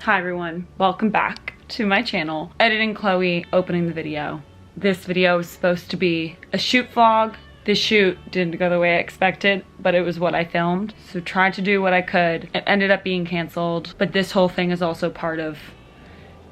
Hi everyone, welcome back to my channel. Editing Chloe, opening the video. This video was supposed to be a shoot vlog. This shoot didn't go the way I expected, but it was what I filmed. So tried to do what I could. It ended up being canceled, but this whole thing is also part of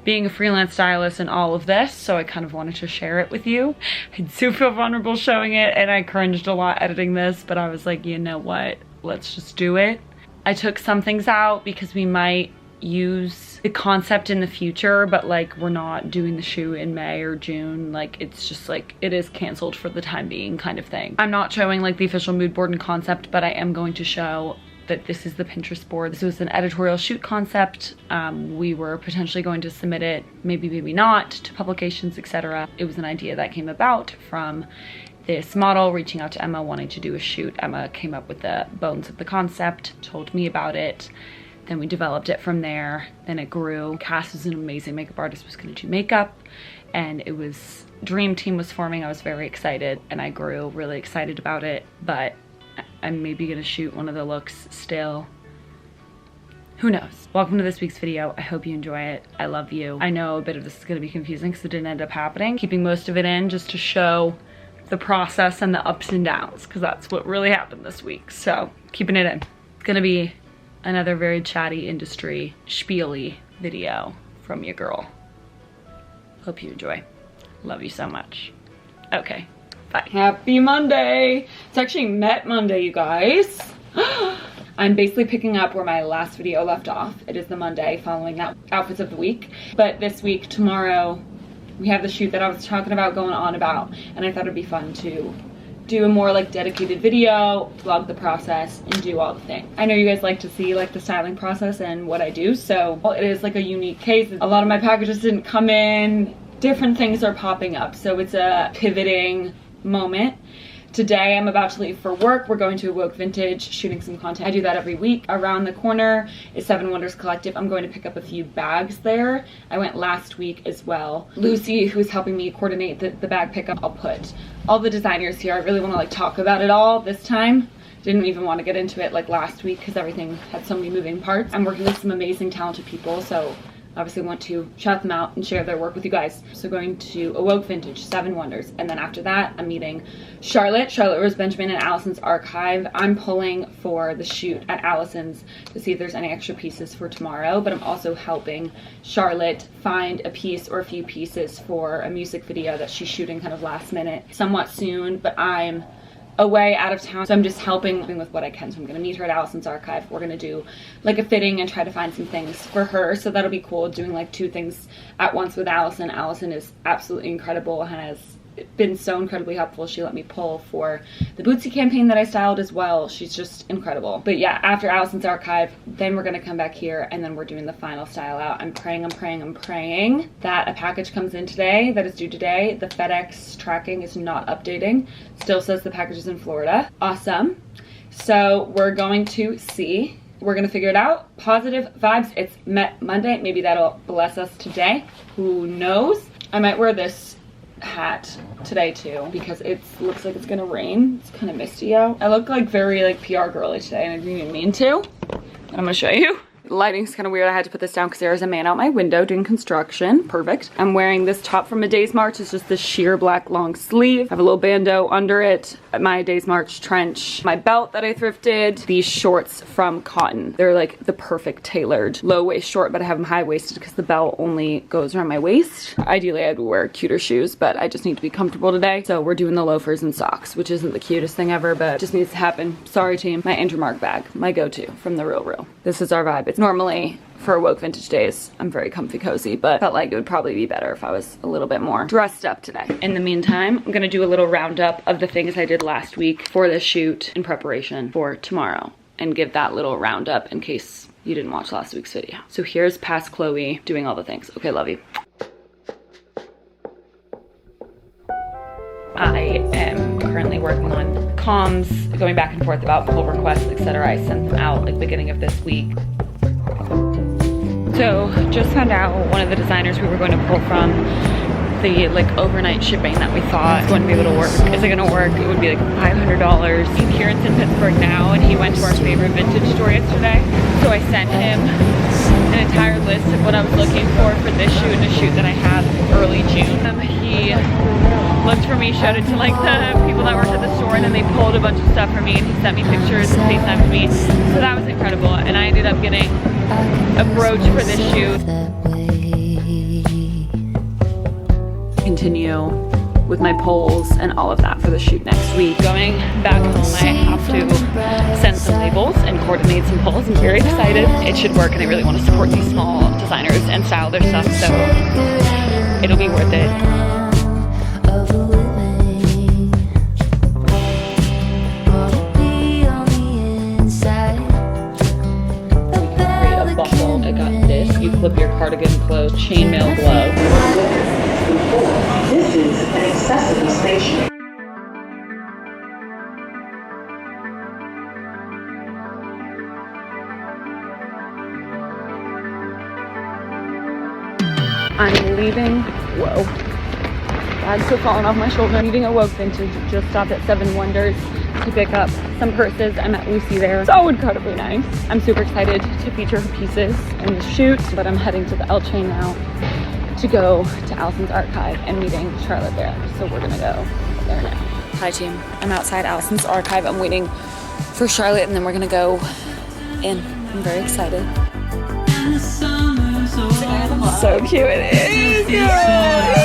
being a freelance stylist and all of this, so I kind of wanted to share it with you. I do feel vulnerable showing it, and I cringed a lot editing this, but I was like, you know what? Let's just do it. I took some things out because we might use the concept in the future, but like we're not doing the shoot in May or June. Like it's just like it is canceled for the time being kind of thing. I'm not showing like the official mood board and concept, but I am going to show that this is the Pinterest board. This was an editorial shoot concept. We were potentially going to submit it, maybe not, to publications, etc. It was an idea that came about from this model reaching out to Emma wanting to do a shoot. Emma came up with the bones of the concept, told me about it. Then we developed it from there, then it grew. Cass was an amazing makeup artist, was gonna do makeup, and it was, dream team was forming. I was very excited, and I grew really excited about it, but I'm maybe gonna shoot one of the looks still. Who knows? Welcome to this week's video. I hope you enjoy it. I love you. I know a bit of this is gonna be confusing because it didn't end up happening. Keeping most of it in just to show the process and the ups and downs, because that's what really happened this week. So keeping it in. It's gonna be another very chatty industry spiel-y video from your girl. Hope you enjoy. Love you so much. Okay, bye. Happy Monday. It's actually Met Monday, you guys. I'm basically picking up where my last video left off. It is the Monday following that outfits of the week. But this week, tomorrow, we have the shoot that I was talking about, going on about, and I thought it'd be fun to do a more like dedicated video, vlog the process, and do all the things. I know you guys like to see like the styling process and what I do, so it is like a unique case. A lot of my packages didn't come in, different things are popping up, so it's a pivoting moment. Today I'm about to leave for work. We're going to Woke Vintage, shooting some content. I do that every week. Around the corner is Seven Wonders Collective. I'm going to pick up a few bags there. I went last week as well. Lucy, who's helping me coordinate the bag pickup, I'll put all the designers here. I really want to like talk about it all this time. Didn't even want to get into it like last week because everything had so many moving parts. I'm working with some amazing talented people, so obviously want to shout them out and share their work with you guys. So going to Awoke Vintage, Seven Wonders, and then after that I'm meeting Charlotte Rose Benjamin at Allison's Archive. I'm pulling for the shoot at Allison's to see if there's any extra pieces for tomorrow, but I'm also helping Charlotte find a piece or a few pieces for a music video that she's shooting kind of last minute, somewhat soon, but I'm away out of town, so I'm just helping with what I can. So I'm gonna meet her at Allison's Archive. We're gonna do like a fitting and try to find some things for her, so that'll be cool, doing like two things at once with Allison. Allison is absolutely incredible and has been so incredibly helpful. She let me pull for the Bootsy campaign that I styled as well. She's just incredible. But yeah, after Allison's Archive, then we're gonna come back here and then we're doing the final style out. I'm praying that a package comes in today that is due today. The FedEx tracking is not updating. Still says the package is in Florida. Awesome. So we're going to see. We're gonna figure it out. Positive vibes. It's Met Monday. Maybe that'll bless us today. Who knows? I might wear this hat today too because it looks like it's gonna rain. It's kind of misty out. I look like very like PR girly today and I didn't even mean to. I'm gonna show you. The lighting's kind of weird. I had to put this down because there is a man out my window doing construction. Perfect. I'm wearing this top from A Day's March. It's just this sheer black long sleeve. I have a little bandeau under it. My Day's March trench. My belt that I thrifted. These shorts from Cotton. They're like the perfect tailored low waist short, but I have them high waisted because the belt only goes around my waist. Ideally I'd wear cuter shoes, but I just need to be comfortable today. So we're doing the loafers and socks, which isn't the cutest thing ever, but just needs to happen. Sorry team. My Intermark bag. My go-to from the Real. This is our vibe. It's normally for Woke Vintage days, I'm very comfy cozy, but felt like it would probably be better if I was a little bit more dressed up today. In the meantime, I'm gonna do a little roundup of the things I did last week for this shoot in preparation for tomorrow and give that little roundup in case you didn't watch last week's video. So here's past Chloe doing all the things. Okay, love you. I am currently working on comms, going back and forth about pull requests, etc. I sent them out like beginning of this week. So just found out one of the designers we were going to pull from, the like overnight shipping that we thought was going to be able to work isn't going to work. It would be like $500. Kieran's in Pittsburgh now and he went to our favorite vintage store yesterday. So I sent him an entire list of what I was looking for this shoot and a shoot that I had early June. He looked for me, showed it to like the people that worked at the store, and then they pulled a bunch of stuff for me and he sent me pictures and FaceTimed me. So that was incredible. And I ended up getting a brooch for this shoot. Continue with my polls and all of that for the shoot next week. Going back home, I have to send some labels and coordinate some polls. I'm very excited. It should work, and I really want to support these small designers and style their stuff, so it'll be worth it. I got this. You clip your cardigan closed, chainmail glove. This is an accessible station. I'm leaving. Whoa. Bags have fallen off my shoulder. I'm leaving a Woke Vintage. Just stopped at Seven Wonders to pick up some purses. I met Lucy there. So incredibly nice. I'm super excited to feature her pieces in the shoot, but I'm heading to the L train now to go to Allison's archive and meeting Charlotte there. So we're gonna go there now. Hi team, I'm outside Allison's archive. I'm waiting for Charlotte and then we're gonna go in. I'm very excited. So cute it is, girl.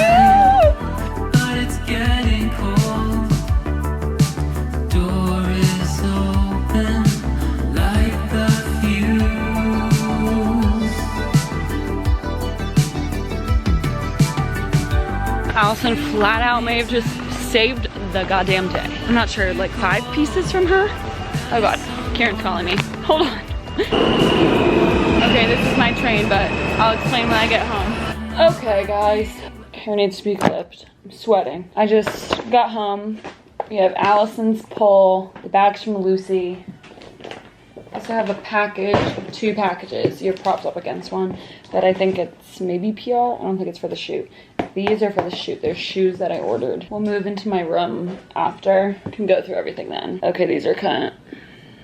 Allison flat out may have just saved the goddamn day. I'm not sure, like 5 pieces from her? Oh god, Karen's calling me. Hold on. Okay, this is my train, but I'll explain when I get home. Okay guys, hair needs to be clipped. I'm sweating. I just got home. We have Allison's pull, the bags from Lucy. I also have a package, 2 packages. You're propped up against one, but I think it's maybe PR. I don't think it's for the shoot. These are for the shoot. They're shoes that I ordered. We'll move into my room after. Can go through everything then. Okay, these are cut.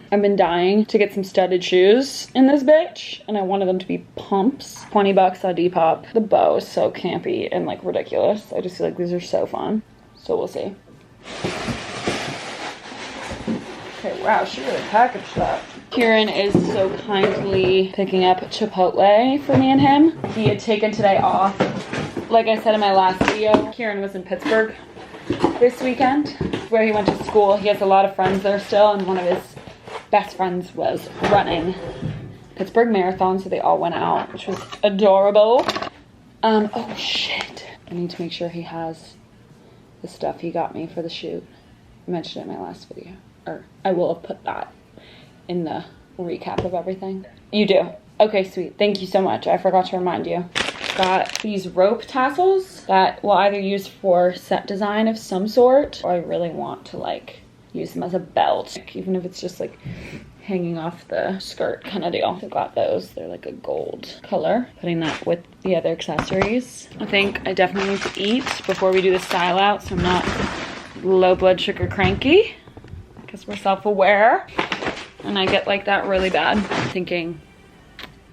I've been dying to get some studded shoes in this bitch, and I wanted them to be pumps. 20 bucks on Depop. The bow is so campy and like ridiculous. I just feel like these are so fun. So we'll see. Okay, wow, she really packaged that. Kieran is so kindly picking up Chipotle for me and him. He had taken today off. Like I said in my last video, Kieran was in Pittsburgh this weekend, where he went to school. He has a lot of friends there still, and one of his best friends was running Pittsburgh Marathon, so they all went out, which was adorable. Oh shit. I need to make sure he has the stuff he got me for the shoot. I mentioned it in my last video, or I will have put that in the recap of everything. You do? Okay, sweet. Thank you so much. I forgot to remind you. Got these rope tassels that will either use for set design of some sort, or I really want to like use them as a belt, even if it's just like hanging off the skirt kind of deal. I got those. They're like a gold color. Putting that with the other accessories. I think I definitely need to eat before we do the style out, so I'm not low blood sugar cranky, because we're self-aware. And I get like that really bad, thinking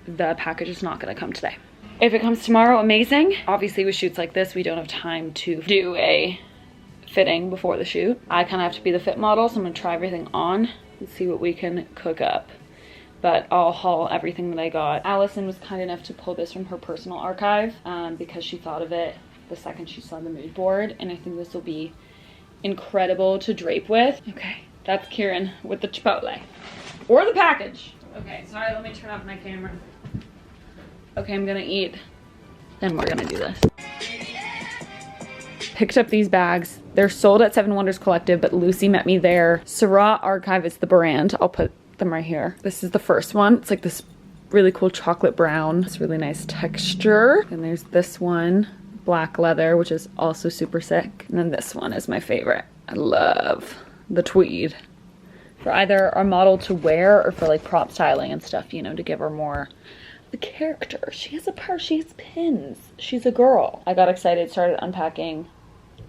the package is not gonna come today. If it comes tomorrow, amazing. Obviously with shoots like this, we don't have time to do a fitting before the shoot. I kind of have to be the fit model, so I'm gonna try everything on and see what we can cook up. But I'll haul everything that I got. Allison was kind enough to pull this from her personal archive because she thought of it the second she saw the mood board, and I think this will be incredible to drape with. Okay, that's Kieran with the Chipotle. Or the package. Okay, sorry, let me turn off my camera. Okay, I'm gonna eat, then we're gonna do this. Picked up these bags. They're sold at Seven Wonders Collective, but Lucy met me there. Syrah Archive is the brand. I'll put them right here. This is the first one. It's like this really cool chocolate brown. It's really nice texture. And there's this one, black leather, which is also super sick. And then this one is my favorite. I love the tweed. For either our model to wear or for like prop styling and stuff, you know, to give her more the character. She has a purse, she has pins. She's a girl. I got excited, started unpacking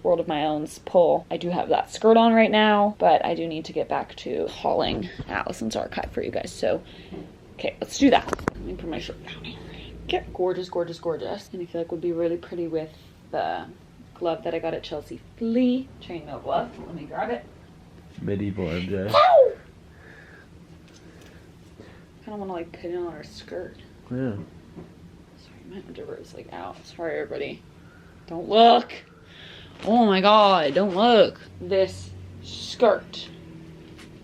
World of My Own's pull. I do have that skirt on right now, but I do need to get back to hauling Allison's archive for you guys. So, okay, let's do that. Let me put my shirt down here. Get gorgeous, gorgeous, gorgeous. And I feel like would be really pretty with the glove that I got at Chelsea Flea. Chainmail glove. Let me grab it. Medieval MJ. I kind of want to like pin it on her skirt. Yeah. Sorry, my underwear is like out. Sorry, everybody. Don't look. Oh my god, don't look. This skirt.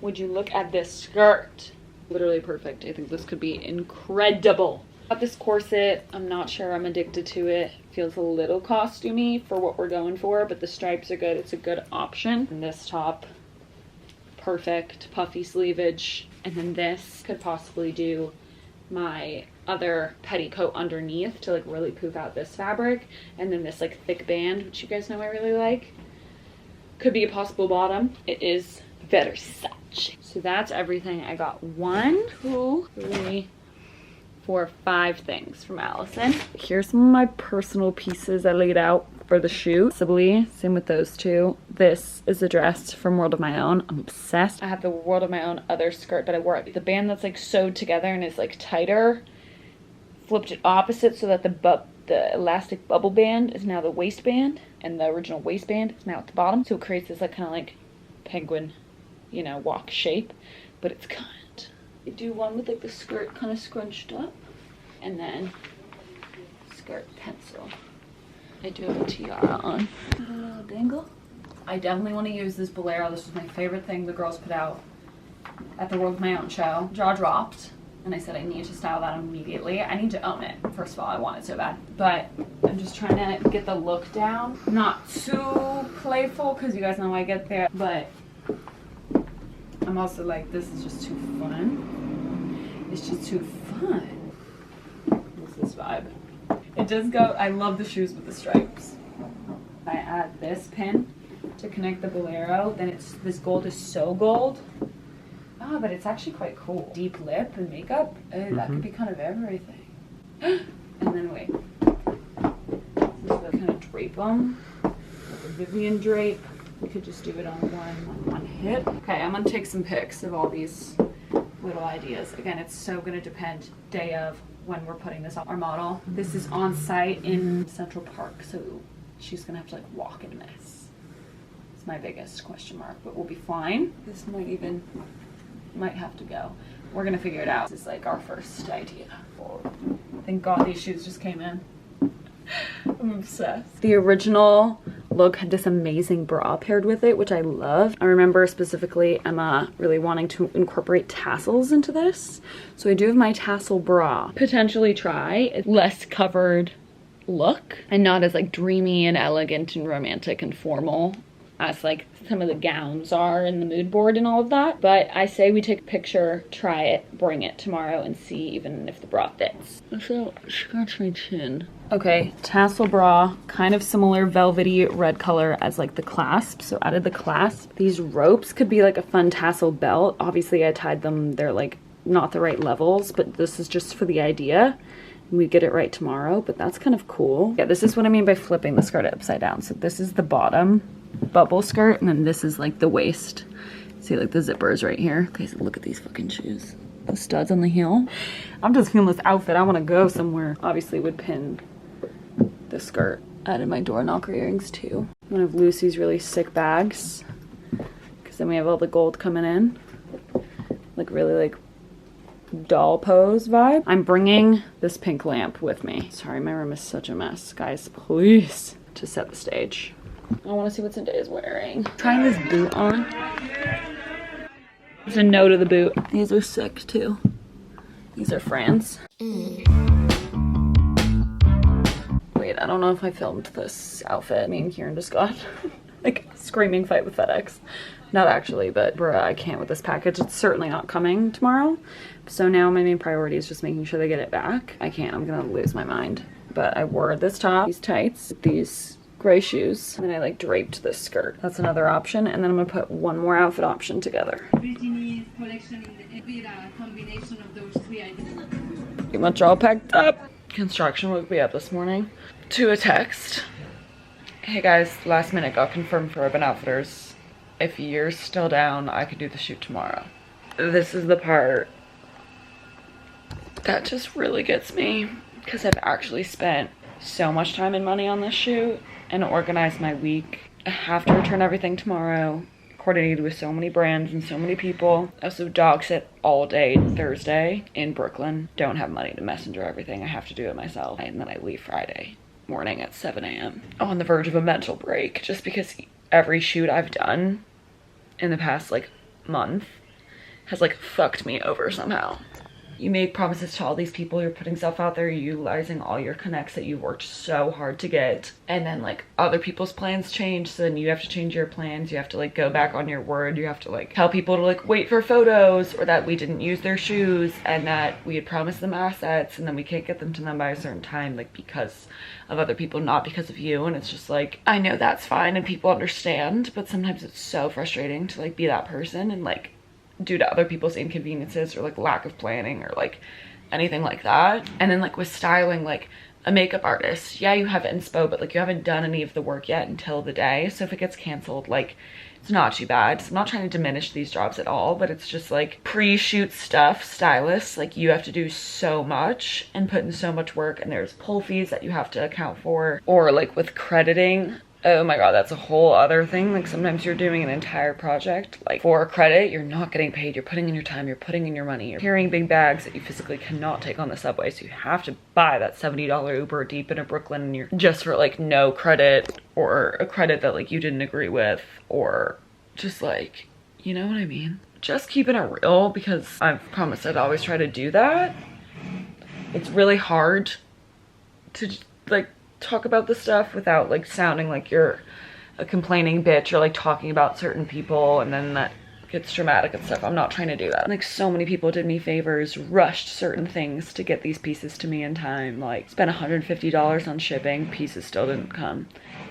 Would you look at this skirt? Literally perfect. I think this could be incredible. Got this corset. I'm not sure I'm addicted to it. Feels a little costumey for what we're going for, but the stripes are good. It's a good option. And this top, perfect. Puffy sleevage. And then this could possibly do my other petticoat underneath to like really poof out this fabric. And then this like thick band, which you guys know I really like. Could be a possible bottom. It is Versace. So that's everything. I got 1, 2, 3, 4, 5 things from Allison. Here's some of my personal pieces I laid out for the shoot. Same with those two. This is a dress from World of My Own. I'm obsessed. I have the World of My Own other skirt, but I wore it. The band that's like sewed together and is like tighter, flipped it opposite so that the elastic bubble band is now the waistband and the original waistband is now at the bottom. So it creates this like kind of like penguin, you know, walk shape, but it's kind. I do one with like the skirt kind of scrunched up and then skirt pencil. I do have a tiara on. A little dangle. I definitely want to use this bolero. This was my favorite thing the girls put out at the World of My Own show. Jaw dropped. And I said I need to style that immediately. I need to own it. First of all, I want it so bad. But I'm just trying to get the look down. Not too playful, because you guys know I get there. But I'm also like, this is just too fun. It's just too fun. What's this vibe? It does go, I love the shoes with the stripes. I add this pin to connect the bolero. Then it's, this gold is so gold. Oh, but it's actually quite cool. Deep lip and makeup. Oh, that could be kind of everything. And then wait. So kind of drape them. Like a Vivian drape. We could just do it on one hit. Okay, I'm gonna take some pics of all these little ideas. Again, it's so gonna depend day of when we're putting this on our model. This is on site in Central Park, so she's gonna have to like walk in this. It's my biggest question mark, but we'll be fine. This might have to go. We're gonna figure it out. This is like our first idea. Thank God these shoes just came in. I'm obsessed. The original look had this amazing bra paired with it, which I love. I remember specifically Emma really wanting to incorporate tassels into this. So I do have my tassel bra. Potentially try a less covered look and not as like dreamy and elegant and romantic and formal as like some of the gowns are in the mood board and all of that. But I say we take a picture, try it, bring it tomorrow and see even if the bra fits. So scratch my chin. Okay, tassel bra, kind of similar velvety red color as like the clasp. So added the clasp. These ropes could be like a fun tassel belt. Obviously I tied them, they're like not the right levels, but this is just for the idea. We get it right tomorrow, but that's kind of cool. Yeah, this is what I mean by flipping the skirt upside down. So this is the bottom bubble skirt, and then this is like the waist. See like the zippers right here. Okay, so look at these fucking shoes. The studs on the heel. I'm just feeling this outfit. I want to go somewhere. Obviously would pin the skirt. Added my door knocker earrings too. One of Lucy's really sick bags, because then we have all the gold coming in. Like really like doll pose vibe. I'm bringing this pink lamp with me. Sorry, my room is such a mess. Guys, please, to set the stage. I want to see what Zendaya is wearing. Trying this boot on. There's a no to the boot. These are sick too. These are Fran's. Wait, I don't know if I filmed this outfit. Me and Kieran just got like a screaming fight with FedEx. Not actually, but bruh, I can't with this package. It's certainly not coming tomorrow. So now my main priority is just making sure they get it back. I can't, I'm gonna lose my mind. But I wore this top, these tights, these gray shoes, and then I like draped this skirt. That's another option, and then I'm gonna put one more outfit option together. Pretty much all packed up. Construction woke me up this morning to a text. Hey guys, last minute got confirmed for Urban Outfitters. If you're still down, I could do the shoot tomorrow. This is the part that just really gets me. because I've actually spent so much time and money on this shoot and organized my week. I have to return everything tomorrow, coordinated with so many brands and so many people. I also dog sit all day Thursday in Brooklyn. Don't have money to messenger everything. I have to do it myself. And then I leave Friday morning at 7 a.m. on the verge of a mental break, just because every shoot I've done in the past like month has like fucked me over somehow. You make promises to all these people, you're putting stuff out there, you're utilizing all your connects that you've worked so hard to get, and then like other people's plans change, so then you have to change your plans, you have to like go back on your word, you have to like tell people to like wait for photos, or that we didn't use their shoes, and that we had promised them assets and then we can't get them to them by a certain time, like because of other people, not because of you. And it's just like, I know that's fine and people understand, but sometimes it's so frustrating to like be that person and like due to other people's inconveniences or like lack of planning or like anything like that. And then like with styling, like a makeup artist, yeah, you have inspo, but like you haven't done any of the work yet until the day. So if it gets canceled, like it's not too bad. So I'm not trying to diminish these jobs at all, but it's just like pre-shoot stuff, stylists, like you have to do so much and put in so much work, and there's pull fees that you have to account for, or like with crediting. Oh my god, that's a whole other thing. Like sometimes you're doing an entire project, like for a credit, you're not getting paid, you're putting in your time, you're putting in your money, you're carrying big bags that you physically cannot take on the subway, so you have to buy that $70 Uber deep into Brooklyn, and you're just for like no credit, or a credit that like you didn't agree with, or just like, you know what I mean? Just keeping it real, because I've promised I'd always try to do that. It's really hard to like talk about this stuff without like sounding like you're a complaining bitch or like talking about certain people and then that gets dramatic and stuff. I'm not trying to do that. Like so many people did me favors, rushed certain things to get these pieces to me in time, like spent $150 on shipping, pieces still didn't come.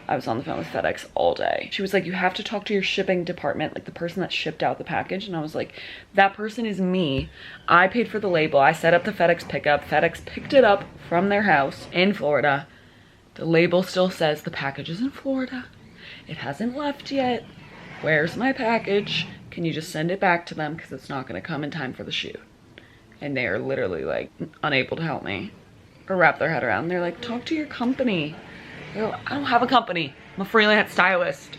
I was on the phone with FedEx all day. She was like, you have to talk to your shipping department, like the person that shipped out the package. And I was like, that person is me. I paid for the label. I set up the FedEx pickup. FedEx picked it up from their house in Florida. The label still says the package is in Florida. It hasn't left yet. Where's my package? Can you just send it back to them, because it's not going to come in time for the shoot? And they are literally like unable to help me or wrap their head around. They're like, talk to your company. Like, I don't have a company. I'm a freelance stylist,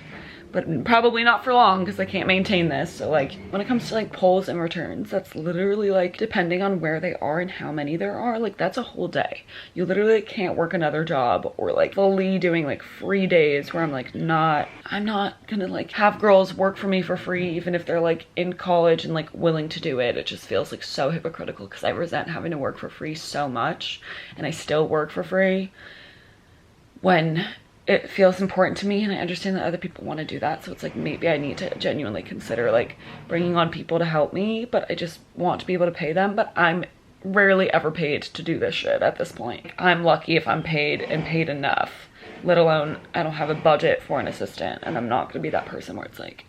but probably not for long because I can't maintain this. So like when it comes to like pulls and returns, that's literally like depending on where they are and how many there are, like that's a whole day. You literally can't work another job or like fully doing like free days where I'm like I'm not gonna like have girls work for me for free even if they're like in college and like willing to do it. It just feels like so hypocritical because I resent having to work for free so much, and I still work for free when it feels important to me, and I understand that other people want to do that. So it's like maybe I need to genuinely consider like bringing on people to help me, but I just want to be able to pay them. But I'm rarely ever paid to do this shit at this point. I'm lucky if I'm paid and paid enough, let alone I don't have a budget for an assistant, and I'm not gonna be that person where it's like,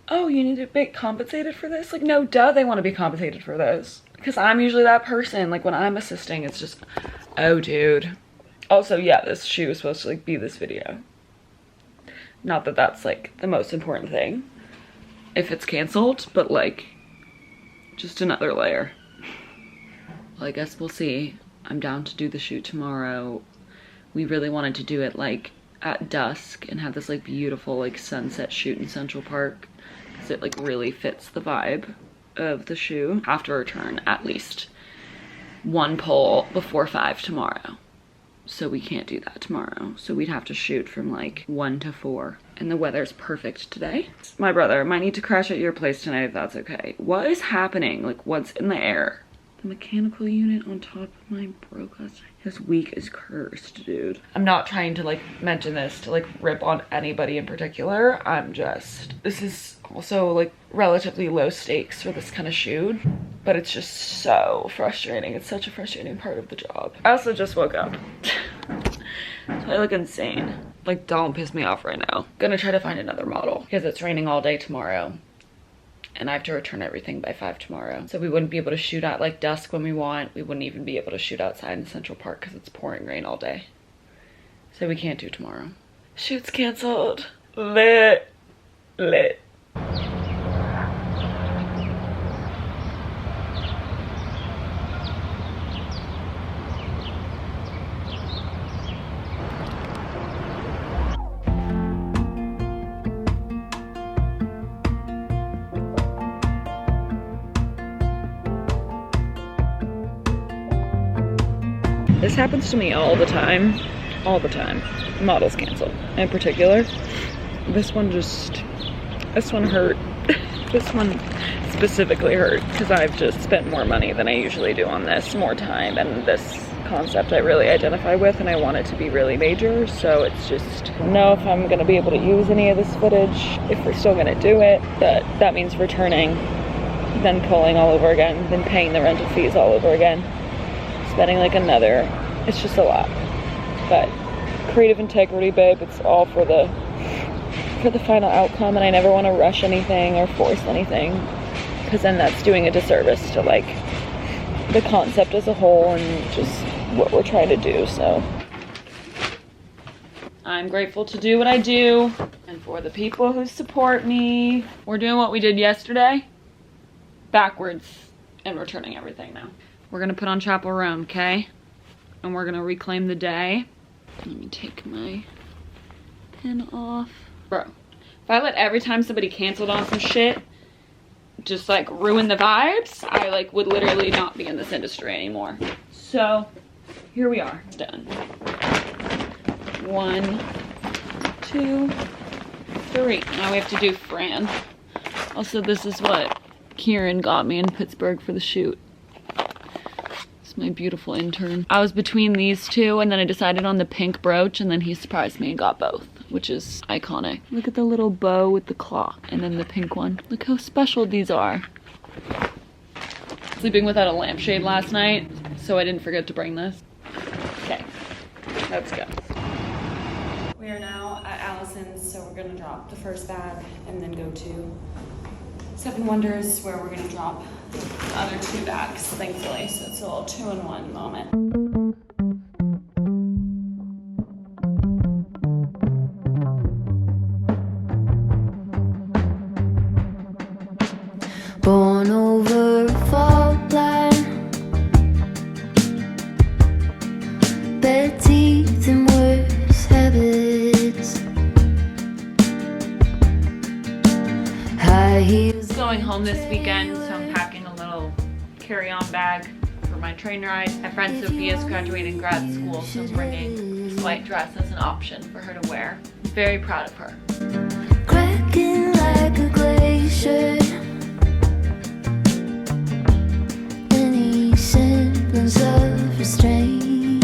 oh, you need to be compensated for this? Like, no, duh, they want to be compensated for this, because I'm usually that person. Like when I'm assisting, it's just, oh dude. Also, yeah, this shoot was supposed to like be this video. Not that that's like the most important thing if it's canceled, but like just another layer. Well, I guess we'll see. I'm down to do the shoot tomorrow. We really wanted to do it like at dusk and have this like beautiful like sunset shoot in Central Park, because it like really fits the vibe of the shoot. Have to return at least one pull before 5 tomorrow. So we can't do that tomorrow. So we'd have to shoot from like 1 to 4. And the weather's perfect today. My brother might need to crash at your place tonight if that's okay. What is happening? Like what's in the air? The mechanical unit on top of mine broke last night. This week is cursed, dude. I'm not trying to like mention this to like rip on anybody in particular. This is also like relatively low stakes for this kind of shoot, but it's just so frustrating. It's such a frustrating part of the job. I also just woke up. So I look insane. Like, don't piss me off right now. Gonna try to find another model because it's raining all day tomorrow, and I have to return everything by 5 tomorrow. So we wouldn't be able to shoot at like dusk when we want. We wouldn't even be able to shoot outside in Central Park because it's pouring rain all day. So we can't do tomorrow. Shoot's canceled. Lit. This happens to me all the time. All the time. Models cancel. In particular, this one hurt. This one specifically hurt because I've just spent more money than I usually do on this, more time, and this concept I really identify with and I want it to be really major, so it's just, I don't know if I'm gonna be able to use any of this footage, if we're still gonna do it, but that means returning, then pulling all over again, then paying the rental fees all over again, spending like another, it's just a lot. But creative integrity, babe, it's all for the final outcome, and I never want to rush anything or force anything, because then that's doing a disservice to like the concept as a whole and just what we're trying to do. So I'm grateful to do what I do and for the people who support me. We're doing what we did yesterday backwards and returning everything now. We're gonna put on Chapel Roan, okay? And we're gonna reclaim the day. Let me take my pin off. Bro, if I let every time somebody canceled on some shit just like ruin the vibes, I like would literally not be in this industry anymore. So here we are, done. 1, 2, 3. Now we have to do Fran. Also, this is what Kieran got me in Pittsburgh for the shoot. It's my beautiful intern. I was between these two and then I decided on the pink brooch, and then he surprised me and got both, which is iconic. Look at the little bow with the clock and then the pink one. Look how special these are. Sleeping without a lampshade last night, so I didn't forget to bring this. Okay, let's go. We are now at Allison's, so we're gonna drop the first bag and then go to Seven Wonders, where we're gonna drop the other 2 bags, thankfully, so it's a little 2-in-1 moment. Born over a fault line, bad teeth and worse habits, high heels. Going home this weekend, so I'm packing a little carry-on bag for my train ride. My friend Sophia's graduating grad school, so I'm bringing this white dress as an option for her to wear. I'm very proud of her. Cracking like a glacier, any semblance of restraint,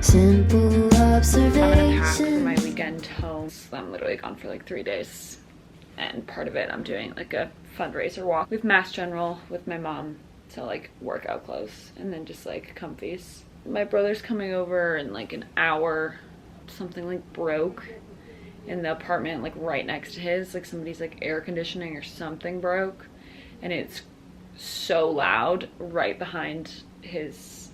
simple observation. I'm gonna pack for my weekend home. I'm literally gone for like 3 days, and part of it I'm doing like a fundraiser walk with Mass General with my mom, so like workout clothes and then just like comfies. My brother's coming over in like an hour. Something like broke in the apartment like right next to his, like somebody's like air conditioning or something broke, and it's so loud right behind his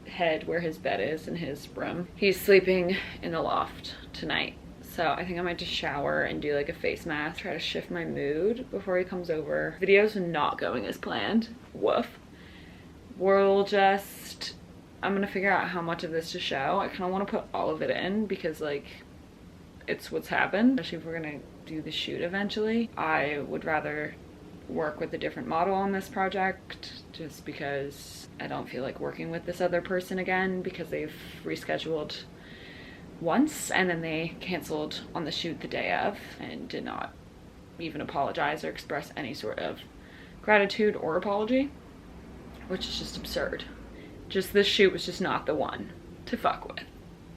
head where his bed is in his room. He's sleeping in the loft tonight, so I think I might just shower and do like a face mask, try to shift my mood before he comes over. Video's not going as planned. Woof. We'll just, I'm gonna figure out how much of this to show. I kind of want to put all of it in because like it's what's happened, especially if we're gonna do the shoot eventually. I would rather work with a different model on this project just because I don't feel like working with this other person again, because they've rescheduled once and then they canceled on the shoot the day of and did not even apologize or express any sort of gratitude or apology, which is just absurd. Just this shoot was just not the one to fuck with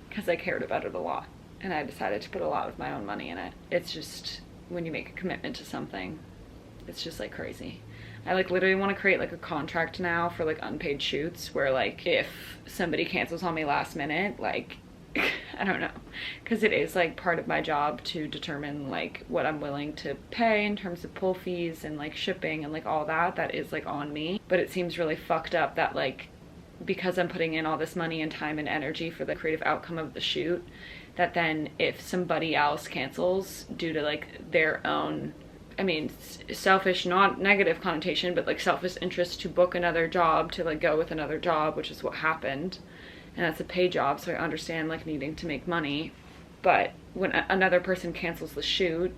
because I cared about it a lot and I decided to put a lot of my own money in it. It's just, when you make a commitment to something, it's just like crazy. I like literally want to create like a contract now for like unpaid shoots where like if somebody cancels on me last minute, like I don't know, because it is like part of my job to determine like what I'm willing to pay in terms of pull fees and like shipping and like all that is like on me. But it seems really fucked up that like because I'm putting in all this money and time and energy for the creative outcome of the shoot, that then if somebody else cancels due to like their own, I mean, selfish, not negative connotation, but like selfish interest to book another job, to like go with another job, which is what happened. And that's a pay job, so I understand like needing to make money. But when another person cancels the shoot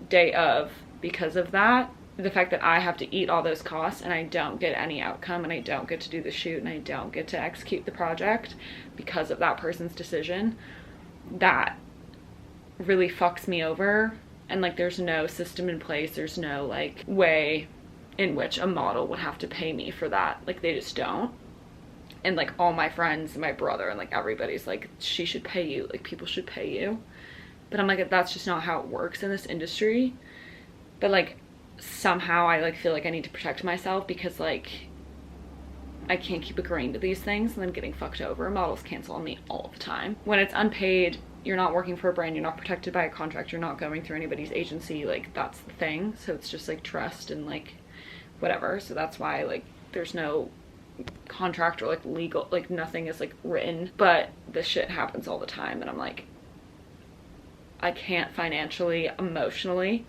day of because of that, the fact that I have to eat all those costs and I don't get any outcome and I don't get to do the shoot and I don't get to execute the project because of that person's decision, that really fucks me over. And like there's no system in place, there's no like way in which a model would have to pay me for that. Like they just don't. And like all my friends and my brother and like everybody's like, she should pay you, like people should pay you. But I'm like, that's just not how it works in this industry. But like somehow I like feel like I need to protect myself because like I can't keep agreeing to these things and then getting fucked over. Models cancel on me all the time. When it's unpaid, you're not working for a brand, you're not protected by a contract, you're not going through anybody's agency, like that's the thing. So it's just like trust and like whatever. So that's why like there's no contract or like legal, like nothing is like written, but this shit happens all the time and I'm like, I can't financially, emotionally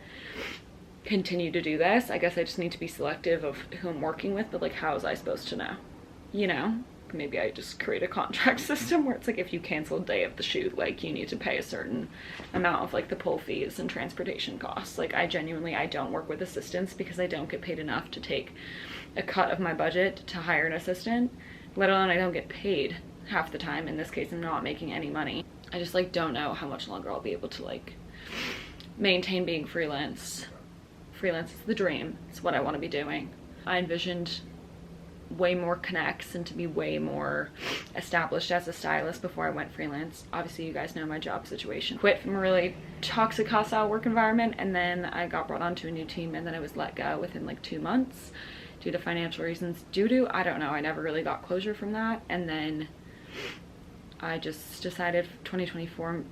continue to do this. I guess I just need to be selective of who I'm working with, but like how was I supposed to know? You know? Maybe I just create a contract system where it's like if you cancel a day of the shoot, like you need to pay a certain amount of like the pull fees and transportation costs. Like I don't work with assistants because I don't get paid enough to take a cut of my budget to hire an assistant, let alone I don't get paid half the time. In this case, I'm not making any money. I just like don't know how much longer I'll be able to like maintain being freelance. Freelance is the dream. It's what I want to be doing. I envisioned way more connects and to be way more established as a stylist before I went freelance. Obviously you guys know my job situation. Quit from a really toxic, hostile work environment, and then I got brought onto a new team, and then I was let go within like 2 months due to financial reasons. I don't know, I never really got closure from that. And then I just decided 2024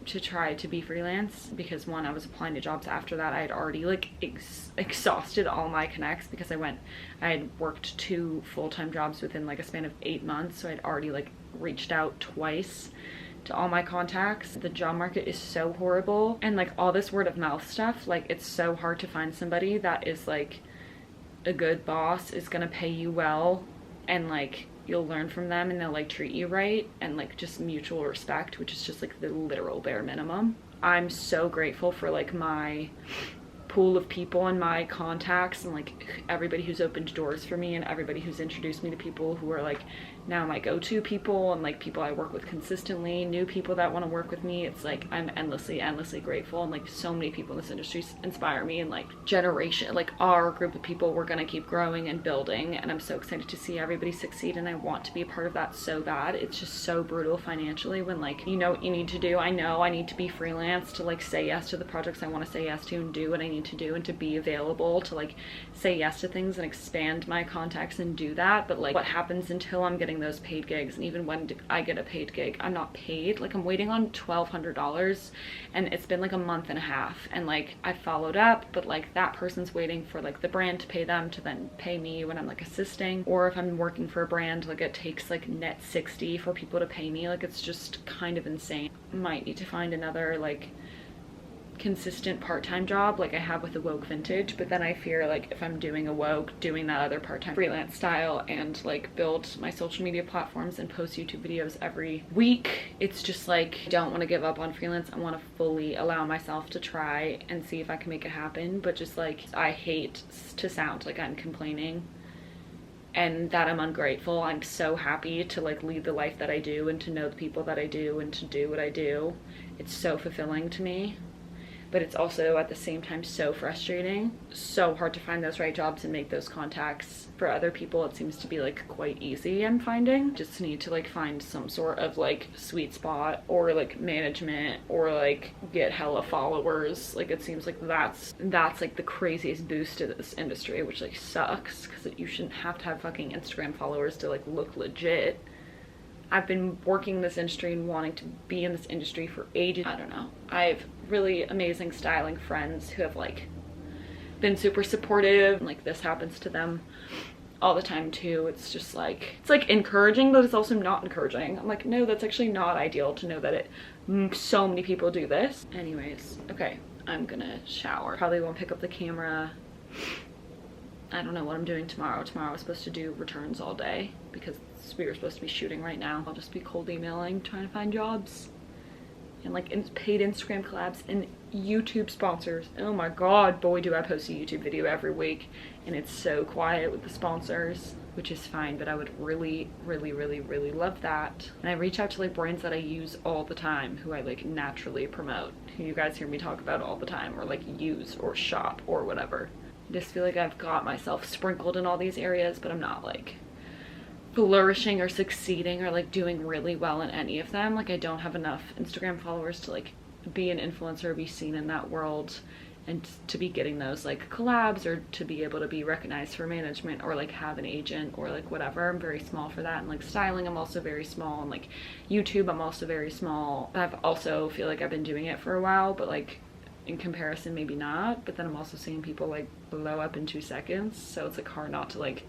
to try to be freelance because one, I was applying to jobs after that. I had already like exhausted all my connects because I had worked 2 full-time jobs within like a span of 8 months. So I'd already like reached out twice to all my contacts. The job market is so horrible, and like all this word of mouth stuff, like it's so hard to find somebody that is like a good boss, is gonna pay you well, and like you'll learn from them and they'll like treat you right, and like just mutual respect, which is just like the literal bare minimum. I'm so grateful for like my pool of people and my contacts and like everybody who's opened doors for me and everybody who's introduced me to people who are like now my go-to people and like people I work with consistently, new people that want to work with me. It's like I'm endlessly grateful, and like so many people in this industry inspire me, and like our group of people, we're gonna keep growing and building, and I'm so excited to see everybody succeed, and I want to be a part of that so bad. It's just so brutal financially when like you know what you need to do. I know I need to be freelance to like say yes to the projects I want to say yes to and do what I need to do and to be available to like say yes to things and expand my contacts and do that. But like what happens until I'm getting those paid gigs, and even when I get a paid gig, I'm not paid. Like I'm waiting on $1,200 and it's been like a month and a half, and like I followed up, but like that person's waiting for like the brand to pay them to then pay me when I'm like assisting. Or if I'm working for a brand, like it takes like net 60 for people to pay me. Like it's just kind of insane. Might need to find another like consistent part-time job like I have with the Woke Vintage, but then I fear like if I'm doing a Woke, doing that other part-time freelance style and like build my social media platforms and post YouTube videos every week, it's just like I don't want to give up on freelance. I want to fully allow myself to try and see if I can make it happen, but just like I hate to sound like I'm complaining and that I'm ungrateful. I'm so happy to like lead the life that I do and to know the people that I do and to do what I do. It's so fulfilling to me. But it's also at the same time so frustrating. So hard to find those right jobs and make those contacts. For other people it seems to be like quite easy, I'm finding. Just need to like find some sort of like sweet spot or like management or like get hella followers. Like it seems like that's like the craziest boost to this industry, which like sucks because you shouldn't have to have fucking Instagram followers to like look legit. I've been working in this industry and wanting to be in this industry for ages. I don't know. I have really amazing styling friends who have like been super supportive. Like this happens to them all the time too. It's just like, it's like encouraging, but it's also not encouraging. I'm like, no, that's actually not ideal to know that so many people do this. Anyways, okay, I'm gonna shower. Probably won't pick up the camera. I don't know what I'm doing tomorrow. Tomorrow I was supposed to do returns all day because we were supposed to be shooting right now. I'll just be cold emailing, trying to find jobs and like paid Instagram collabs and YouTube sponsors. Oh my god, boy do I post a YouTube video every week and it's so quiet with the sponsors, which is fine, but I would really love that. And I reach out to like brands that I use all the time, who I like naturally promote, who you guys hear me talk about all the time, or like use or shop or whatever. I just feel like I've got myself sprinkled in all these areas, but I'm not like flourishing or succeeding or like doing really well in any of them. Like I don't have enough Instagram followers to like be an influencer, be seen in that world, and to be getting those like collabs, or to be able to be recognized for management, or like have an agent, or like whatever. I'm very small for that. And like styling, I'm also very small, and like YouTube, I'm also very small. I've also feel like I've been doing it for a while, but like in comparison maybe not. But then I'm also seeing people like blow up in 2 seconds, so it's like hard not to like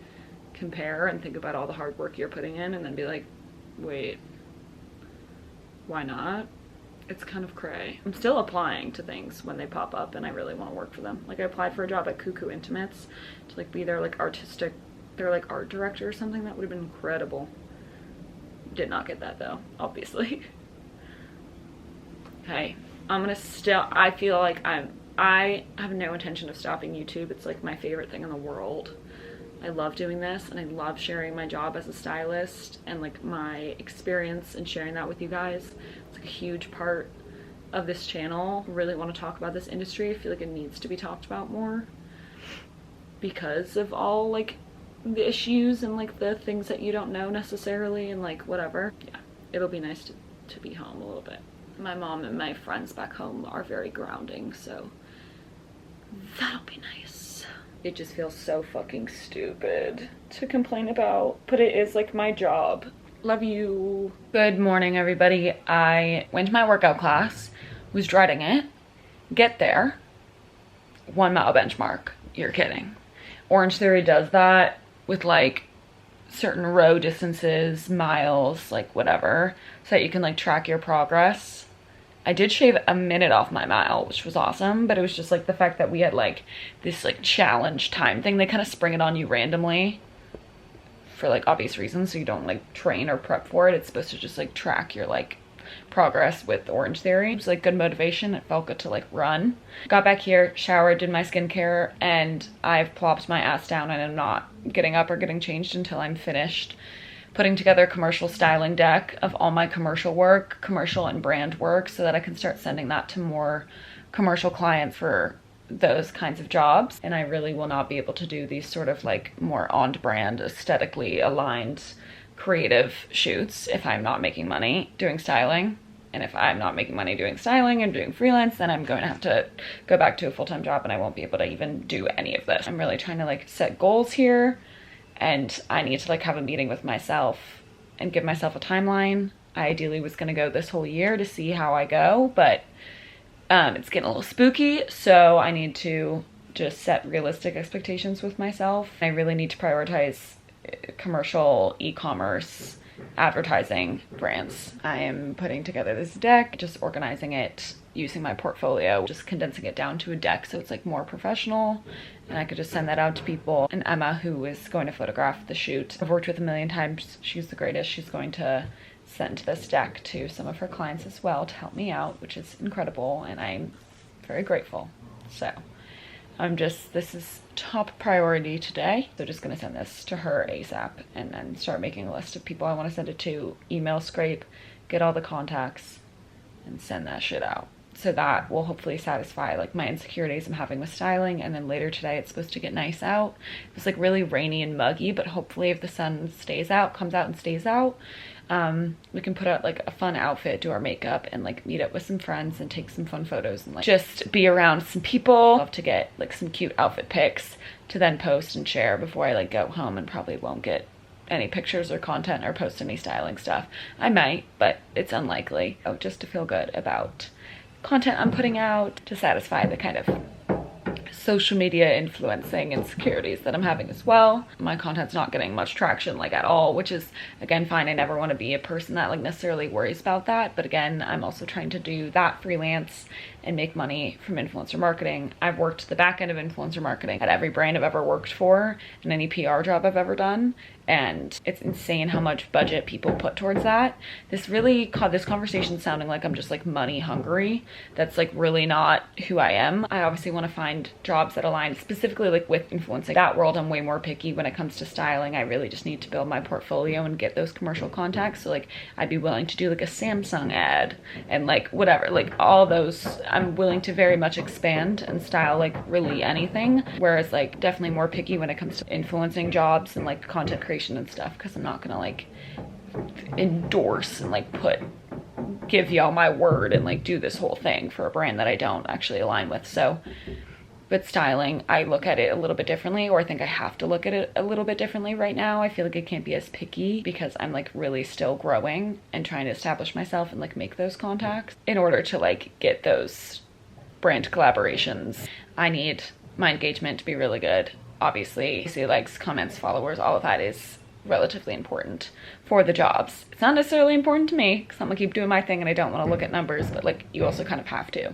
compare and think about all the hard work you're putting in and then be like, wait, why not? It's kind of cray. I'm still applying to things when they pop up and I really want to work for them. Like I applied for a job at Cuckoo Intimates to like be their like artistic, their like art director or something. That would have been incredible. Did not get that though, obviously. Hey, I'm gonna still, I feel like I have no intention of stopping YouTube. It's like my favorite thing in the world. I love doing this and I love sharing my job as a stylist and like my experience and sharing that with you guys. It's like a huge part of this channel. I really want to talk about this industry. I feel like it needs to be talked about more because of all like the issues and like the things that you don't know necessarily and like whatever. Yeah, it'll be nice to be home a little bit. My mom and my friends back home are very grounding, so that'll be nice. It just feels so fucking stupid to complain about, but it is like my job. Love you. Good morning, everybody. I went to my workout class, was dreading it, get there, 1 mile benchmark. You're kidding. Orange Theory does that with like certain row distances, miles, like whatever, so that you can like track your progress. I did shave a minute off my mile, which was awesome, but it was just like the fact that we had like this like challenge time thing. They kind of spring it on you randomly for like obvious reasons, so you don't like train or prep for it. It's supposed to just like track your like progress with Orange Theory. It was like good motivation. It felt good to like run. Got back here, showered, did my skincare, and I've plopped my ass down and I'm not getting up or getting changed until I'm finished putting together a commercial styling deck of all my commercial work, commercial and brand work, so that I can start sending that to more commercial clients for those kinds of jobs. And I really will not be able to do these sort of like more on brand, aesthetically aligned, creative shoots if I'm not making money doing styling. And if I'm not making money doing styling and doing freelance, then I'm going to have to go back to a full-time job and I won't be able to even do any of this. I'm really trying to like set goals here. And I need to like have a meeting with myself and give myself a timeline. I ideally was gonna go this whole year to see how I go, but it's getting a little spooky. So I need to just set realistic expectations with myself. I really need to prioritize commercial, e-commerce, advertising brands. I am putting together this deck, just organizing it, using my portfolio, just condensing it down to a deck so it's like more professional, and I could just send that out to people. And Emma, who is going to photograph the shoot, I've worked with a million times. She's the greatest. She's going to send this deck to some of her clients as well to help me out, which is incredible, and I'm very grateful. So this is top priority today. So just gonna send this to her ASAP and then start making a list of people I want to send it to, email scrape, get all the contacts, and send that shit out. So that will hopefully satisfy like my insecurities I'm having with styling. And then later today it's supposed to get nice out. It was like really rainy and muggy, but hopefully if the sun stays out, comes out and stays out, we can put out like a fun outfit, do our makeup, and like meet up with some friends and take some fun photos and like just be around some people. Love to get like some cute outfit pics to then post and share before I like go home, and probably won't get any pictures or content or post any styling stuff. I might, but it's unlikely. Oh, just to feel good about content I'm putting out, to satisfy the kind of social media influencing insecurities that I'm having as well. My content's not getting much traction like at all, which is again fine. I never want to be a person that like necessarily worries about that, but again, I'm also trying to do that freelance and make money from influencer marketing. I've worked the back end of influencer marketing at every brand I've ever worked for and any PR job I've ever done, and it's insane how much budget people put towards that. This really caught this conversation sounding like I'm just like money hungry. That's like really not who I am. I obviously want to find jobs that align specifically like with influencing. That world, I'm way more picky when it comes to styling. I really just need to build my portfolio and get those commercial contacts. So like I'd be willing to do like a Samsung ad and like whatever, like all those. I'm willing to very much expand and style like really anything, whereas like definitely more picky when it comes to influencing jobs and like content creation and stuff, because I'm not gonna like endorse and like give y'all my word and like do this whole thing for a brand that I don't actually align with. So but styling, I look at it a little bit differently, or I think I have to look at it a little bit differently right now. I feel like I can't be as picky because I'm like really still growing and trying to establish myself and like make those contacts. In order to like get those brand collaborations, I need my engagement to be really good. Obviously, likes, comments, followers, all of that is relatively important for the jobs. It's not necessarily important to me because I'm gonna keep doing my thing and I don't want to look at numbers, but like you also kind of have to.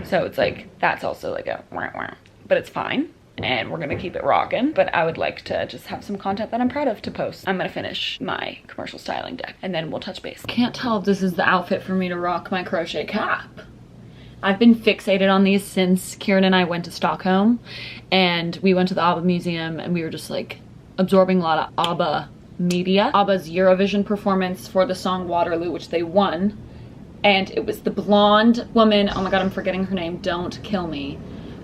So it's like, that's also like a wah, wah. But it's fine and we're gonna keep it rocking. But I would like to just have some content that I'm proud of to post. I'm gonna finish my commercial styling deck and then we'll touch base. Can't tell if this is the outfit for me to rock my crochet cap. I've been fixated on these since Kieran and I went to Stockholm, and we went to the ABBA museum and we were just like absorbing a lot of ABBA media. ABBA's Eurovision performance for the song Waterloo, which they won, and it was the blonde woman, oh my god, I'm forgetting her name, don't kill me.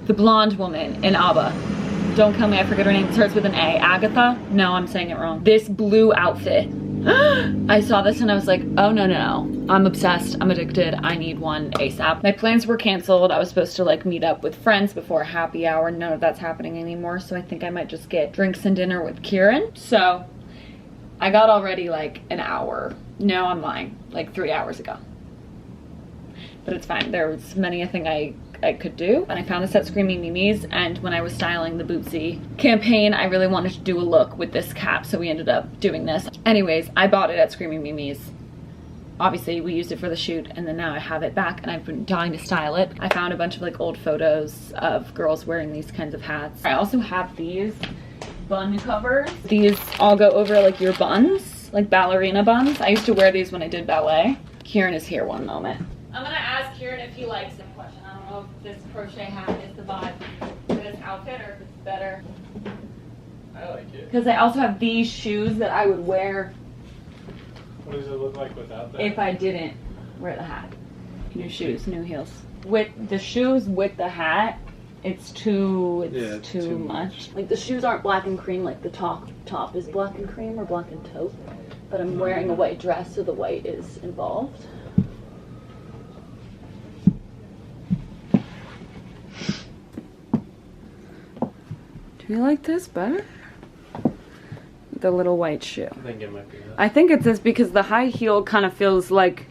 The blonde woman in ABBA. Don't kill me, I forget her name, it starts with an A. Agatha? No, I'm saying it wrong. This blue outfit. I saw this and I was like, oh no, no, no. I'm obsessed, I'm addicted, I need one ASAP. My plans were canceled. I was supposed to like meet up with friends before happy hour. None of that's happening anymore. So I think I might just get drinks and dinner with Kieran. So I got already like an hour. No, I'm lying, like 3 hours ago. But it's fine, there was many a thing I could do. And I found this at Screaming Mimi's, and when I was styling the Bootsy campaign, I really wanted to do a look with this cap, so we ended up doing this. Anyways, I bought it at Screaming Mimi's. Obviously, we used it for the shoot, and then now I have it back, and I've been dying to style it. I found a bunch of like old photos of girls wearing these kinds of hats. I also have these bun covers. These all go over like your buns, like ballerina buns. I used to wear these when I did ballet. Kieran is here one moment. I'm gonna ask Kieran if he likes the question. I don't know if this crochet hat is the vibe for this outfit or if it's better. I like it. Because I also have these shoes that I would wear. What does it look like without that? If I didn't wear the hat. New shoes, new heels. With the shoes with the hat, it's too much. Like the shoes aren't black and cream like the top is black and cream or black and taupe. But I'm wearing a white dress, so the white is involved. Do you like this better? The little white shoe. I think it might be that. I think it's this because the high heel kind of feels like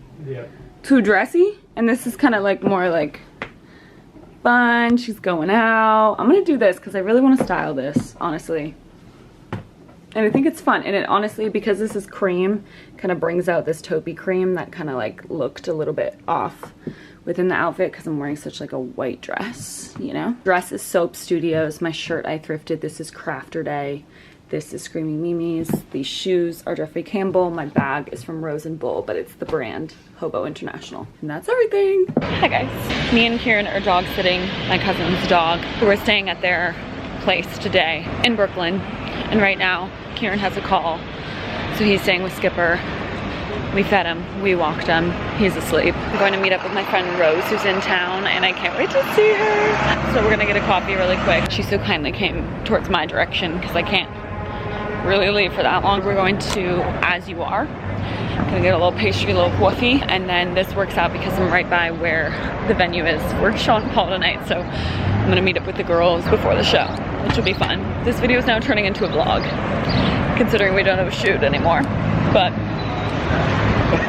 too dressy, and this is kind of like more like fun. She's going out. I'm gonna do this because I really want to style this, honestly. And I think it's fun, and it honestly, because this is cream, kind of brings out this taupey cream that kind of like looked a little bit off within the outfit because I'm wearing such like a white dress, you know? Dress is Soap Studios. My shirt I thrifted. This is Crafter Day. This is Screaming Mimi's. These shoes are Jeffrey Campbell. My bag is from Rose and Bull, but it's the brand Hobo International. And that's everything. Hi guys. Me and Kieran are dog sitting my cousin's dog, who are staying at their place today in Brooklyn. And right now, Kieran has a call. So he's staying with Skipper. We fed him, we walked him, he's asleep. I'm going to meet up with my friend Rose, who's in town, and I can't wait to see her. So we're gonna get a coffee really quick. She so kindly came towards my direction because I can't really leave for that long. We're going to As You Are. Gonna get a little pastry, a little coffee, and then this works out because I'm right by where the venue is for Sean Paul tonight. So I'm gonna meet up with the girls before the show, which will be fun. This video is now turning into a vlog, considering we don't have a shoot anymore. But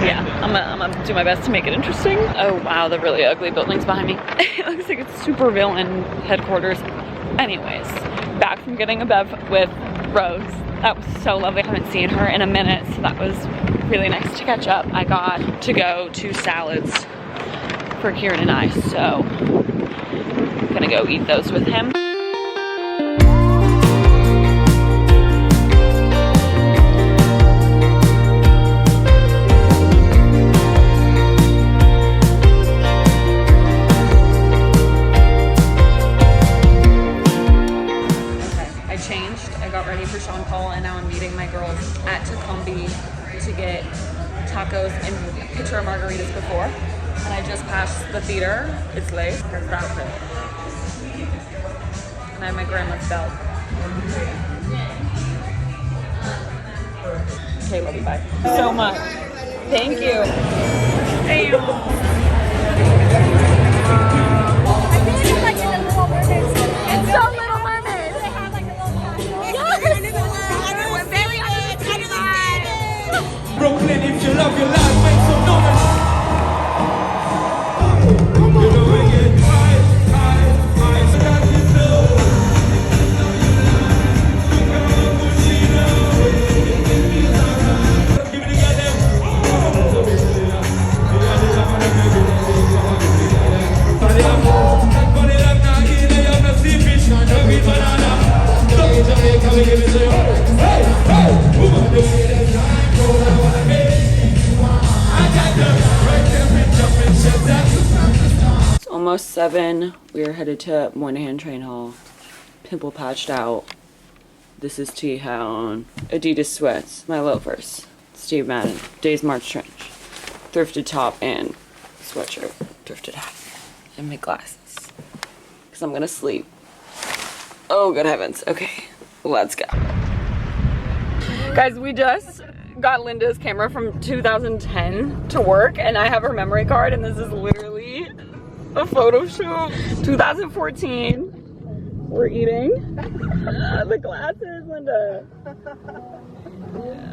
yeah, I'm gonna do my best to make it interesting. Oh wow, the really ugly building's behind me. It looks like it's supervillain headquarters. Anyways, back from getting a bev with Rose. That was so lovely. I haven't seen her in a minute, so that was really nice to catch up. I got to go to salads for Kieran and I, so I'm gonna go eat those with him. Couture margaritas before, and I just passed the theater. It's late. Here's the outfit. And I have my grandma's belt. Okay, love you, bye. So much. Thank you. Damn. It's so Little Mermaid. They have like a little we're very Brooklyn, if you love your life, make some noise. You know we get high, so that you know. Give it together. It's almost 7. We are headed to Moynihan Train Hall. Pimple patched out. This is T-Hound. Adidas sweats. My loafers. Steve Madden. Days March trench. Thrifted top and sweatshirt. Thrifted hat. And my glasses. Because I'm gonna sleep. Oh, good heavens. Okay, let's go. Guys, we just got Linda's camera from 2010 to work, and I have her memory card, and this is literally a photo shoot. 2014. We're eating. The glasses, Linda.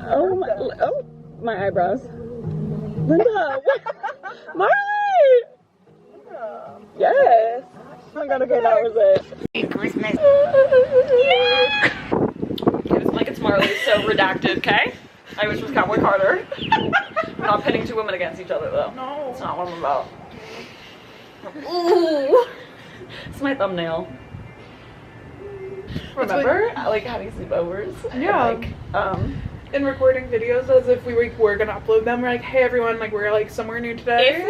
Oh my eyebrows. Linda, Marley! Yes. Oh my god, okay, that was it. Merry Christmas. Yeah. Okay, it's like it's Marley, so redacted, okay? I wish it was Cowboy Carter. We're not pitting two women against each other, though. No. It's not what I'm about. Ooh. It's my thumbnail. Remember, like having sleepovers? Yeah. And, like, and recording videos as if we were gonna upload them. We're like, hey everyone, like we're like somewhere new today.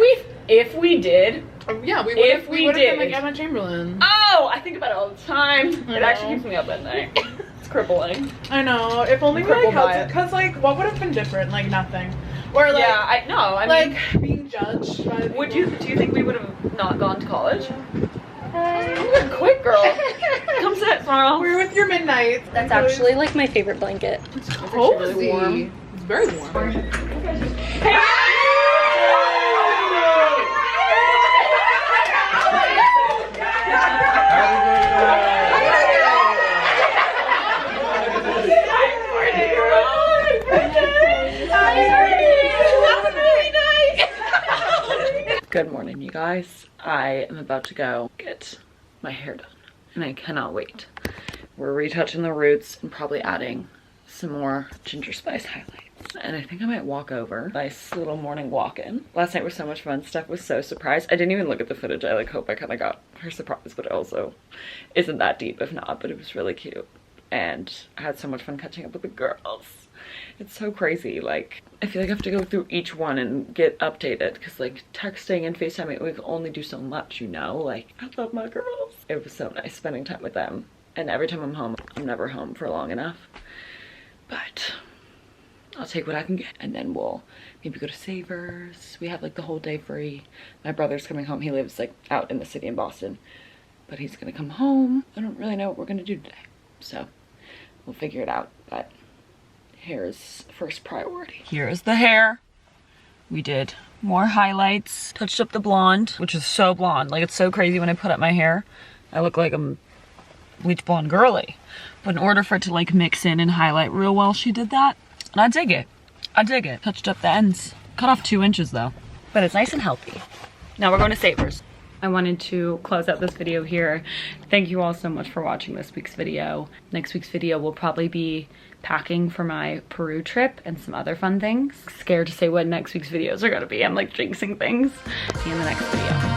If we did. Yeah, we would have been like Emma Chamberlain. Oh, I think about it all the time. I It know. actually keeps me up at night. It's crippling. I know. If only we like Crippled by helped, it. because like what would have been different? Like nothing. Or like Yeah, I mean, like being judged by the do people. you think we would have not gone to college? I'm quick, girl. Come sit, Snarl. We're with your midnight. That's actually like my favorite blanket. it's actually really cozy. warm. It's very warm. Good morning, you guys. I am about to go get my hair done, and I cannot wait. We're retouching the roots and probably adding some more ginger spice highlights. And I think I might walk over. Nice little morning walk-in. Last night was so much fun. Steph was so surprised. I didn't even look at the footage. I like hope I kind of got her surprise, but it also isn't that deep if not, but it was really cute. And I had so much fun catching up with the girls. It's so crazy. Like, I feel like I have to go through each one and get updated because like texting and FaceTiming, we can only do so much, you know? Like, I love my girls. It was so nice spending time with them. And every time I'm home, I'm never home for long enough. But I'll take what I can get, and then we'll maybe go to Savers. We have like the whole day free. My brother's coming home. He lives like out in the city in Boston, but he's gonna come home. I don't really know what we're gonna do today, so we'll figure it out. But hair is first priority. Here is the hair. We did more highlights, touched up the blonde, which is so blonde. Like, it's so crazy when I put up my hair. I look like I'm bleach blonde girly. But in order for it to like mix in and highlight real well, she did that. And I dig it. I dig it. Touched up the ends. Cut off 2 inches though. But it's nice and healthy. Now we're going to Savers. I wanted to close out this video here. Thank you all so much for watching this week's video. Next week's video will probably be packing for my Peru trip and some other fun things. Scared to say what next week's videos are gonna be. I'm like jinxing things. See you in the next video.